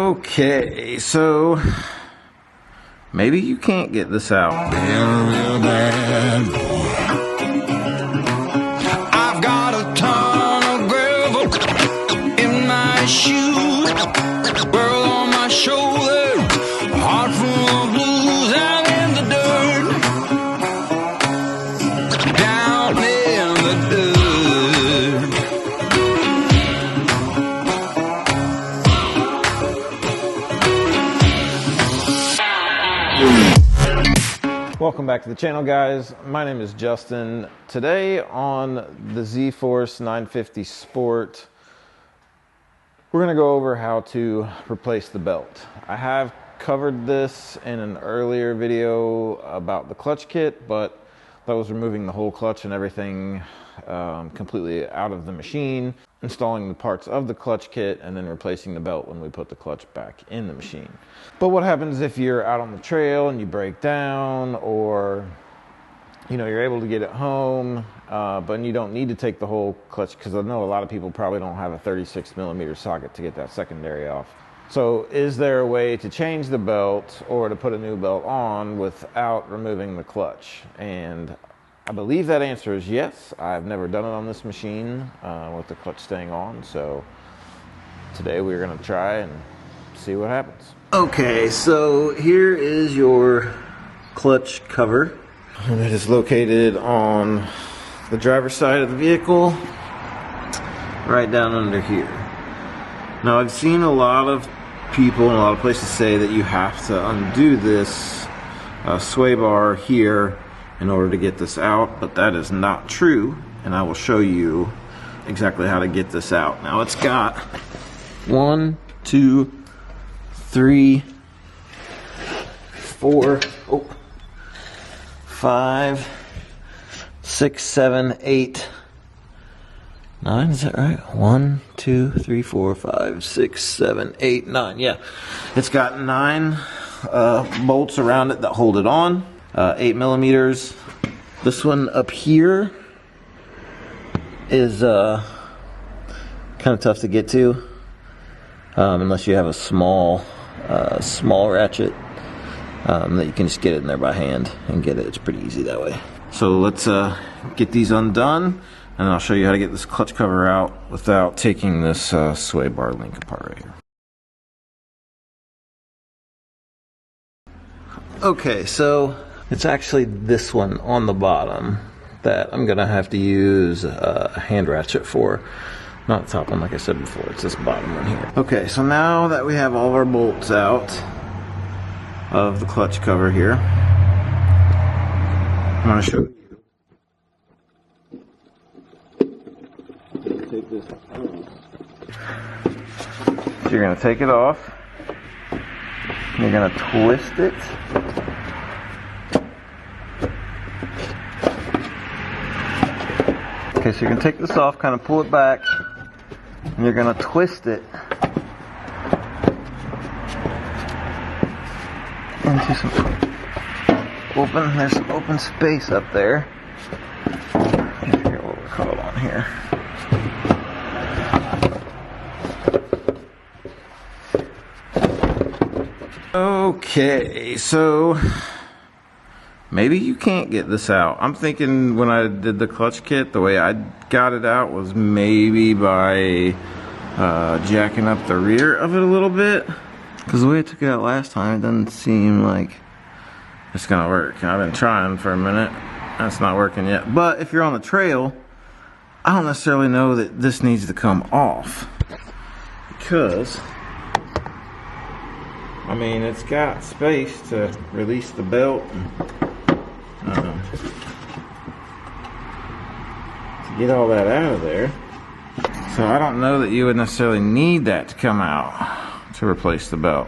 Okay, so maybe you can't get this out. Real bad. I've got a ton of gravel in my shoes, world on my shoulder, heart full of blues, and in the dirt, down in the dirt. Welcome back to the channel, guys. My name is Justin. Today on the Z950 Sport, we're going to go over how to replace the belt. I have covered this in an earlier video about the clutch kit, but that was removing the whole clutch and everything completely out of the machine, installing the parts of the clutch kit, and then replacing the belt when we put the clutch back in the machine. But what happens if you're out on the trail and you break down, or you're able to get it home, but you don't need to take the whole clutch, because I know a lot of people probably don't have a 36mm socket to get that secondary off. So is there a way to change the belt or to put a new belt on without removing the clutch? And I believe that answer is yes. I've never done it on this machine with the clutch staying on, so today we're going to try and see what happens. Okay, so here is your clutch cover. And it is located on the driver's side of the vehicle, right down under here. Now, I've seen a lot of people in a lot of places say that you have to undo this sway bar here in order to get this out, but that is not true, and I will show you exactly how to get this out. Now, it's got 1, 2, 3, 4, 5, 6, 7, 8, 9, is that right? 1, 2, 3, 4, 5, 6, 7, 8, 9. Yeah, it's got 9 bolts around it that hold it on. 8mm. This one up here is kind of tough to get to, unless you have a small ratchet that you can just get it in there by hand and get it. It's pretty easy that way. So let's get these undone, and I'll show you how to get this clutch cover out without taking this sway bar link apart right here. Okay, so it's actually this one on the bottom that I'm gonna have to use a hand ratchet for. Not the top one, like I said before, it's this bottom one here. Okay, so now that we have all of our bolts out of the clutch cover here, I'm gonna show you. Take this off. So you're gonna take it off. You're gonna twist it. Okay, so you're gonna take this off, kind of pull it back, and you're gonna twist it into some there's some open space up there. I forget what we're called on here. Okay, so maybe you can't get this out. I'm thinking when I did the clutch kit, the way I got it out was maybe by jacking up the rear of it a little bit. Because the way I took it out last time, it doesn't seem like it's gonna work. I've been trying for a minute. That's not working yet. But if you're on the trail, I don't necessarily know that this needs to come off. Because I mean, it's got space to release the belt and to get all that out of there. So I don't know that you would necessarily need that to come out to replace the belt.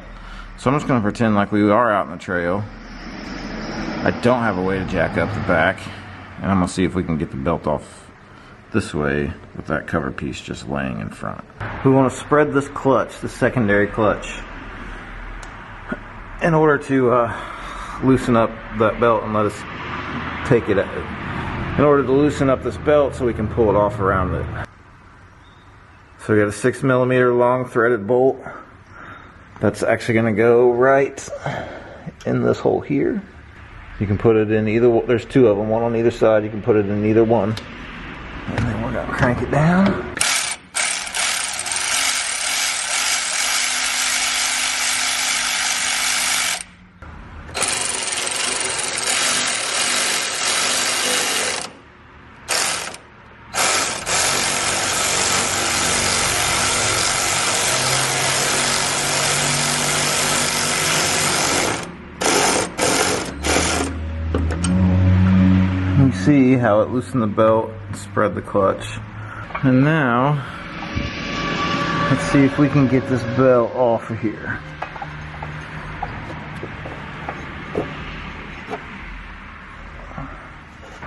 So I'm just going to pretend like we are out in the trail. I don't have a way to jack up the back, and I'm going to see if we can get the belt off this way with that cover piece just laying in front. We want to spread this clutch, the secondary clutch, in order to loosen up that belt and let us take it in order to loosen up this belt so we can pull it off around it. So we got a 6mm long threaded bolt That's actually going to go right in this hole here. You can put it in either, there's two of them, one on either side. You can put it in either one. And then we're going to crank it down. You see how it loosened the belt, spread the clutch. And now, let's see if we can get this belt off of here.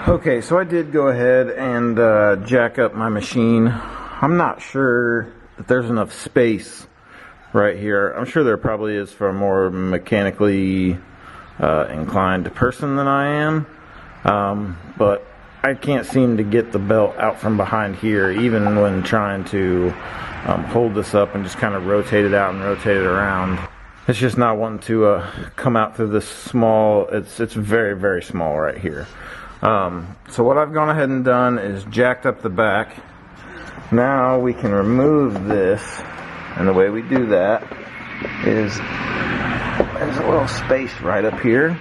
Okay, so I did go ahead and jack up my machine. I'm not sure that there's enough space right here. I'm sure there probably is for a more mechanically inclined person than I am. But I can't seem to get the belt out from behind here, even when trying to hold this up and just kind of rotate it out and rotate it around. It's just not wanting to come out through this small, it's very, very small right here. So what I've gone ahead and done is jacked up the back. Now we can remove this, and the way we do that is there's a little space right up here.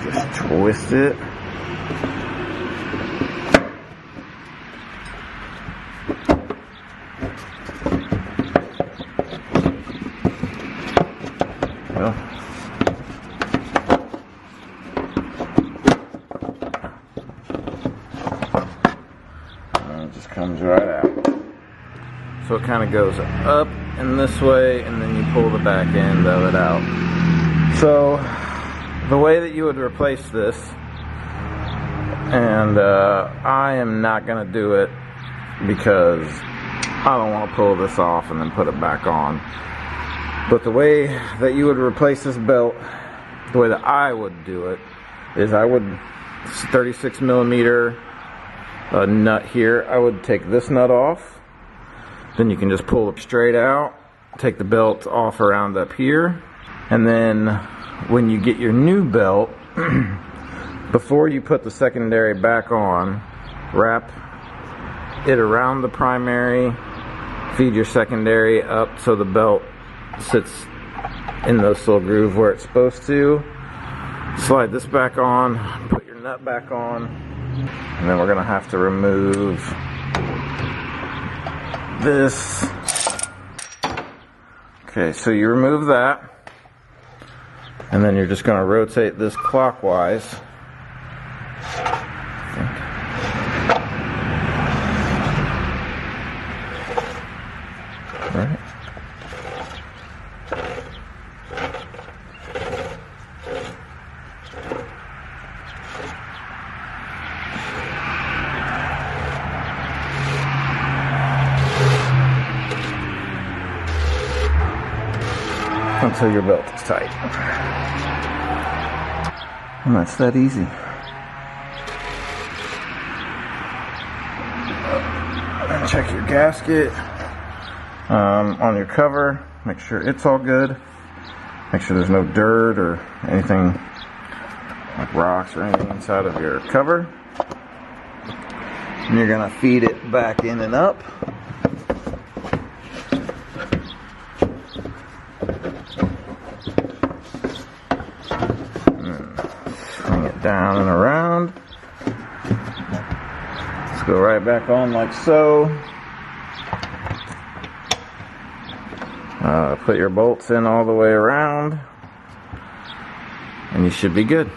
Just twist it. Well, and it just comes right out. So it kind of goes up in this way, and then you pull the back end of it out. So the way that you would replace this, and I am not going to do it because I don't want to pull this off and then put it back on. But the way that you would replace this belt, the way that I would do it, is I would, 36 millimeter nut here, I would take this nut off. Then you can just pull it straight out, take the belt off around up here, and then when you get your new belt, before you put the secondary back on, wrap it around the primary, feed your secondary up so the belt sits in this little groove where it's supposed to. Slide this back on, put your nut back on, and then we're going to have to remove this. Okay, so you remove that. And then you're just going to rotate this clockwise. Right. Until your belt is tight. And that's that easy. And check your gasket on your cover. Make sure it's all good. Make sure there's no dirt or anything like rocks or anything inside of your cover. And you're going to feed it back in and up. Down and around. Let's go right back on like so. Put your bolts in all the way around, and you should be good.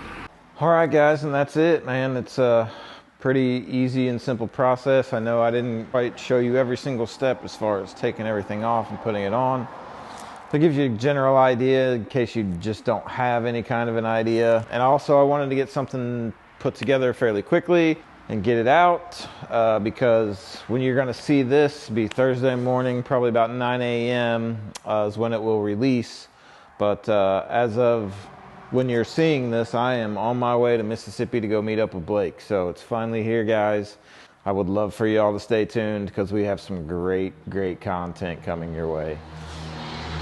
Alright guys, and that's it, man. It's a pretty easy and simple process. I know I didn't quite show you every single step as far as taking everything off and putting it on. That gives you a general idea in case you just don't have any kind of an idea. And also I wanted to get something put together fairly quickly and get it out because when you're going to see this be Thursday morning, probably about 9 a.m. Is when it will release. But as of when you're seeing this, I am on my way to Mississippi to go meet up with Blake. So it's finally here, guys. I would love for you all to stay tuned because we have some great content coming your way.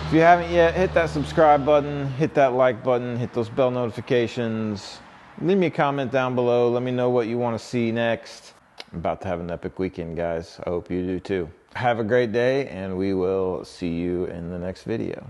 If you haven't yet, hit that subscribe button, hit that like button, hit those bell notifications. Leave me a comment down below. Let me know what you want to see next. I'm about to have an epic weekend, guys. I hope you do too. Have a great day, and we will see you in the next video.